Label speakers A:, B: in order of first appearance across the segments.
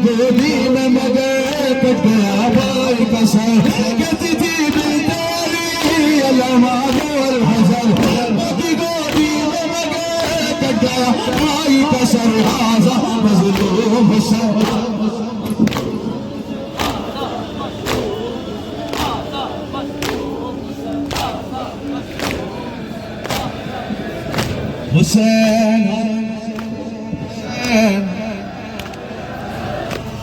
A: गोदी में मगर कट गया भाई का सर कहती थी बेचारी अल्लामा और हसन की गोदी में मगर कट गया भाई का सर हाजा मजलूम हुसैन हुसैन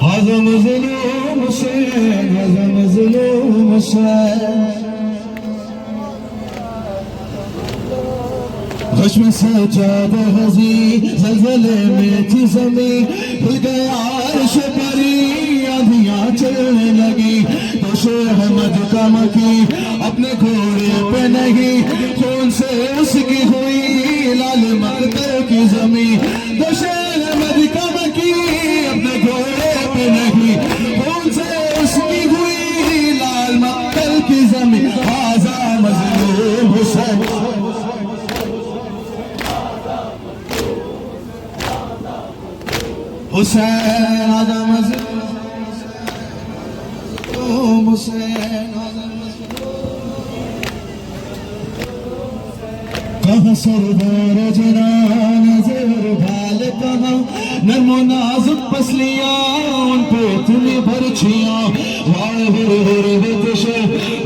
A: हाजा मजलूम हुसैन हाजा मजलूम हुसैन खश्म सजाद हजी ज़लज़ले में थी ज़मीं हिल गया अर्श परी आंधियां चलने लगी तो अहमद का मकी अपने घोड़े पे नहीं खून से उसकी हुई लाल मकतल की ज़मीं तो अहमद का मकी अपने घोड़े पे नहीं खून से उसकी हुई लाल मकतल की ज़मीं हाज़ा मज़लूम हुसैन हुसैन आजा मज़लूम हुसैन कहाँ सरदार जना नजर भाल कहाँ नरमो नाजुक पसलियां उन पे इतनी भरछियां वाड़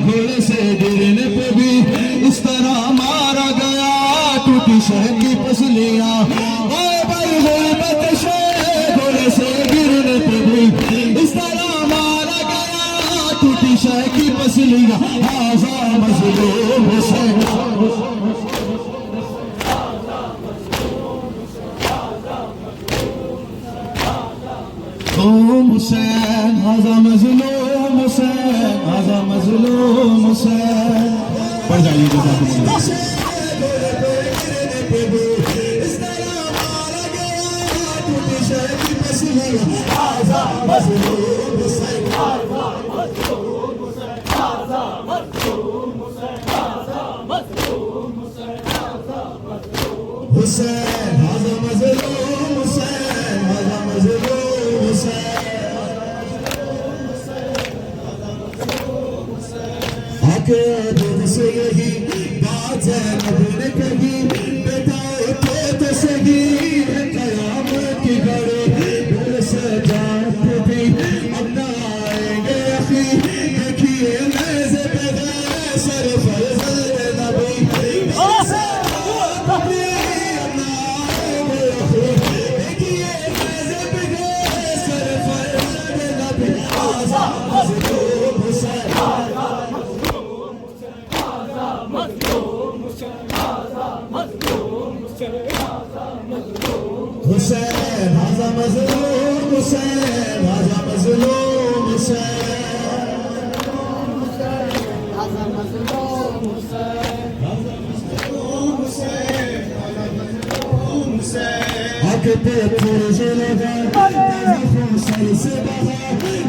A: घोड़े से गिरने पे भी इस तरह मारा गया टूटी शहर की पसलियां से गिरने पे भी इस तरह मारा गया टूटी शह की पसलियां हाज़ा मज़लूम हुसैन हुसैन हाज़ा मज़लूम हुसैन हाज़ा मज़लूम हुसैन पढ़ जाइए हाज़ा मज़लूम हुसैन हाज़ा मज़लूम हुसैन हाज़ा मज़लूम हुसैन हाज़ा मज़लूम हुसैन हाज़ा मज़लूम हुसैन हाज़ा मज़लूम हुसैन हाज़ा मज़लूम हुसैन आके दिल से यही बात ज़ैनब ने कही बेटा उठो तो सही है क़यामत की घड़ी हुसैन हाज़ा मज़लूम हुसैन हाज़ा मज़लूम हुसैन आके पे तुझे लगा सर से बहा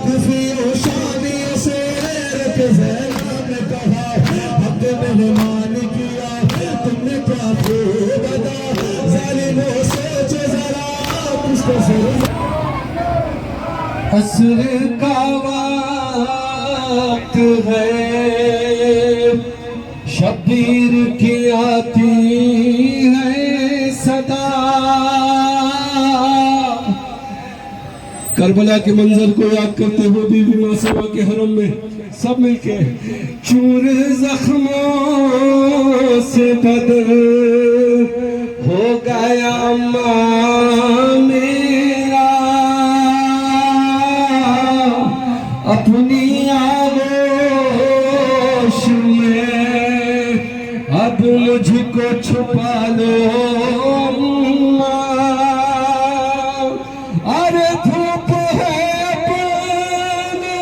A: कुफी और शादी से ज़ैनब ने कहा हक़ मेहमान किया तुमने क्या खूब अदा ज़ालिमों सोचो ज़रा असर का वक्त है शब्बीर की आती है सदा करबला के मंजर को याद करते हुए बीबी मासूमा के हरम में सब मिलके चूर जख्मों से बदल हो गया अम्मा मेरा अपनी आगोश में अब मुझको छुपा लो अम्मा अरे धूप है अपने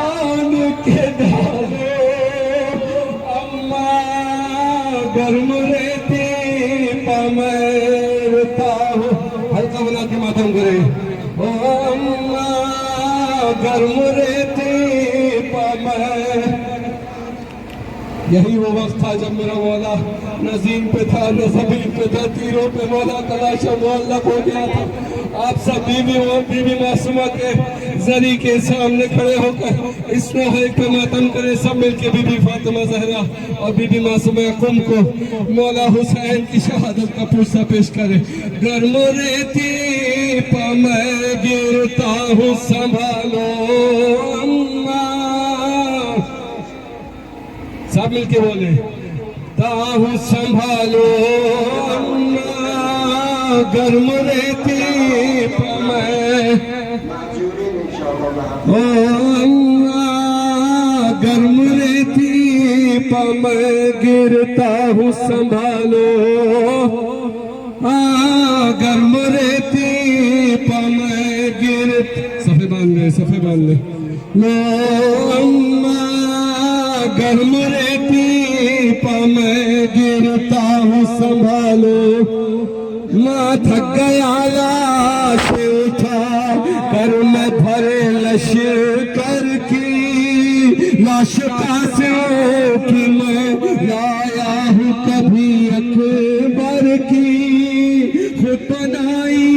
A: आन के डाले अम्मा गर्म रहती पमरता हो हल्का बना के मातम करे ओ अम्मा गर्म रहती पमर यही वो वक्त था जब मेरा मौला न ज़ीन पे था न ज़मीन पे था तीरों पे मौला तलाशा मुअल्लक़ हो गया था
B: आप सब बीबी और बीबी मासूमा के जरी के सामने खड़े होकर इस नोहे पे मातम करें। सब मिलके बीबी फातिमा जहरा और बीबी मासूमा कुम को मौला हुसैन की शहादत का पुरसा पेश करें। गर्म रेती पर मैं गिरता हूँ संभालो अम्मा। सब मिलके बोले ताहू संभालो अम्मा। गर्म रेती पर मैं ओ अम्मा। गर्म रेती पर मैं गिरता हूँ संभालो। गर्म रेती पर मैं सफे बांध ले सफे बांध ले लो अम्मा। गर्म रेती पर मैं गिरता हूँ संभालो। माँ थक गया लाश उठा कर मैं भरे लश्कर की। लाश कासियों की मैं लाया हूँ कभी अकबर की। खुद बनाई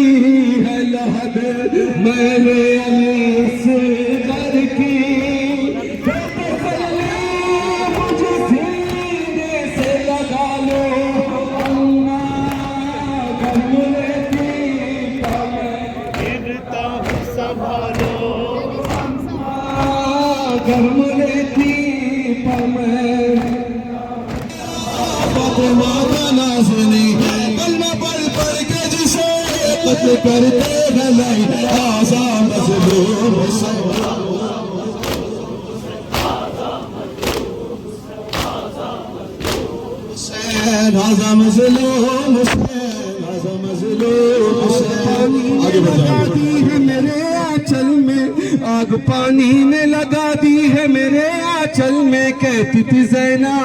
B: है लहद मैंने अली से घर की। मुझे सीने से लगा लो अम्मा। गर्म रेती पर मैं
C: गिरता हूँ संभालो।
B: गर्म रेती पर मैं
A: माता नाज़नी कलमा पढ़ पढ़ के जिसे कत्ल करते हैं लाई आज़ा मज़लूम हुसैन। आज़ा मज़लूम हुसैन। आज़ा मज़लूम हुसैन। आगे बढ़ जाओ।
B: दी है मेरे आंचल में आग पानी ने लगा दी है मेरे आंचल में। कहती थी ज़ैना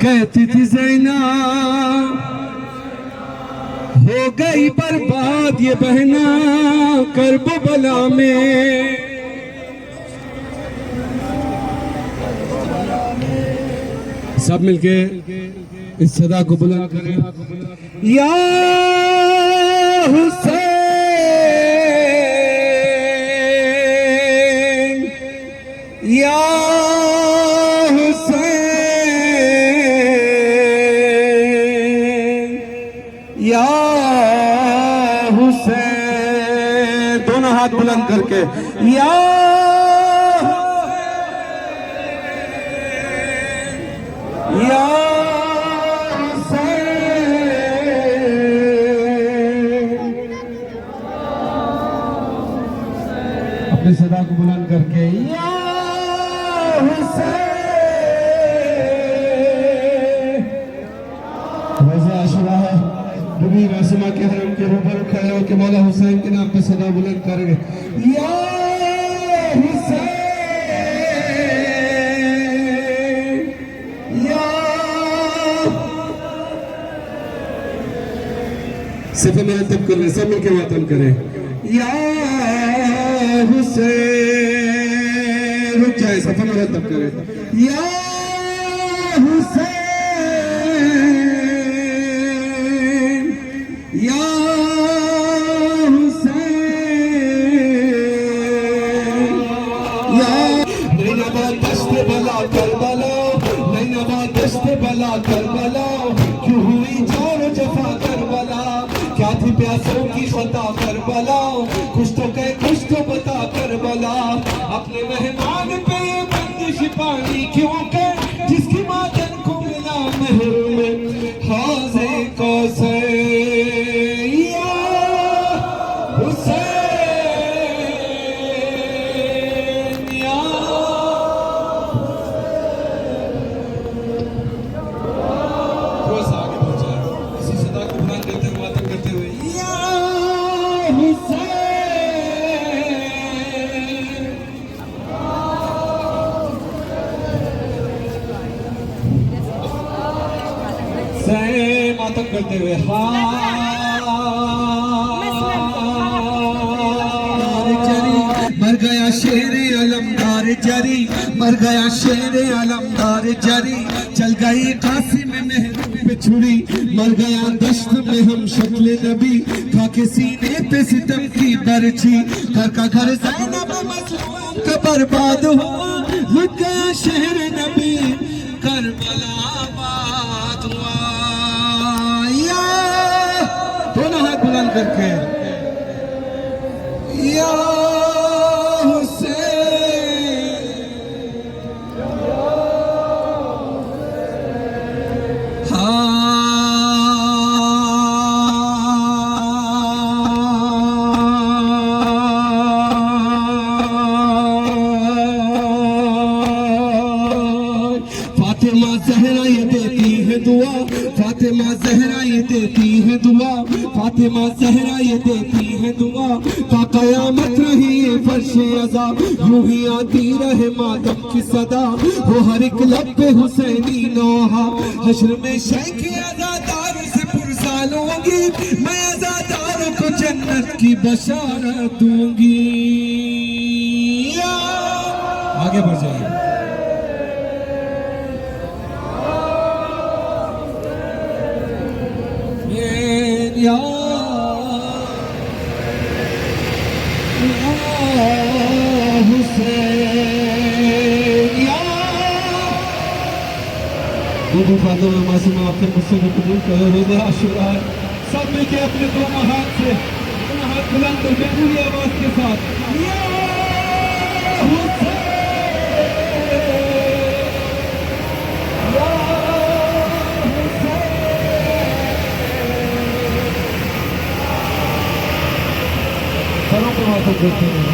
B: कहती थी ज़ैना हो गई बर्बाद ये बहना करबला में। सब मिलके इस सदा को बुलंद करें। या हुसैन या हुसैन या हुसैन। दोनों हाथ बुलंद करके या या अपने सदा को बुलंद करके या हुसैन। रोज़ा आशुरा बीबी मासूमा के हरम के रूबरू खड़े होकर मौला हुसैन के नाम पे सदा बुलंद करेंगे या हुसैन या। सिर्फ मरतब कर रहे सब मिलकर मातम करें या हुसैन। रुक जाए सफा मरतब करें या हुसैन या हुसैन या। नैनाबाद दश्त बला करबला नैनाबाद दश्त बला करबला। क्यों हुई जान जफा करबला क्या थी प्यासों की खता करबला। कुछ तो कह कुछ तो बता करबला। अपने मेहमान पे बंदिश पानी क्यों कर जिसकी मातन को मिला महर में हाज़े कौसर या हुसैन या। थोड़ा सा आगे बढ़ जाए इसी सदा को बुलंद देते हुए मातम करते हुए या हुसैन। मातम करते हुए मर गया शेर अलमदार जरी, मर गया शेर अलमदार जरी, चल गई कासिम में पिछुड़ी, मर गया दश्त में हम शक्ल नबी, खाके सीने पे सितम की बरछी, घर का घर ज़ैनब मज़लूम का बर्बाद हुआ, लुट गया शहर नबी, करबला आबाद हुआ। या दोनों हाथ बुलंद करके या फातिमा ज़हरा ये देती है दुआ, फातिमा ज़हरा ये देती है दुआ, फातिमा ज़हरा ये देती है दुआ, ता क़यामत रही ये फर्शे अज़ा, यूं ही आती रहे मातम की सदा, वो हर एक लब पे हुसैनी नौहा, हश्र में शेख अज़ादार से पुरसाल होंगी, मैं अज़ादारों को जन्नत की बशारत दूंगी। आगे बढ़ जाइए। या हुसैन या दूध फातिमा मासूमा आपके मुझसे को कबूल करो। रोज़े आशूरा सब मिलके अपने दोनों हाथ से दोनों हाथ बुलंद करके पूरी आवाज के साथ या हुसैन सरों पे हाथों को देते हैं।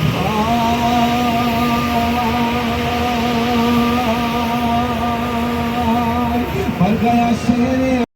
B: मर गया शेर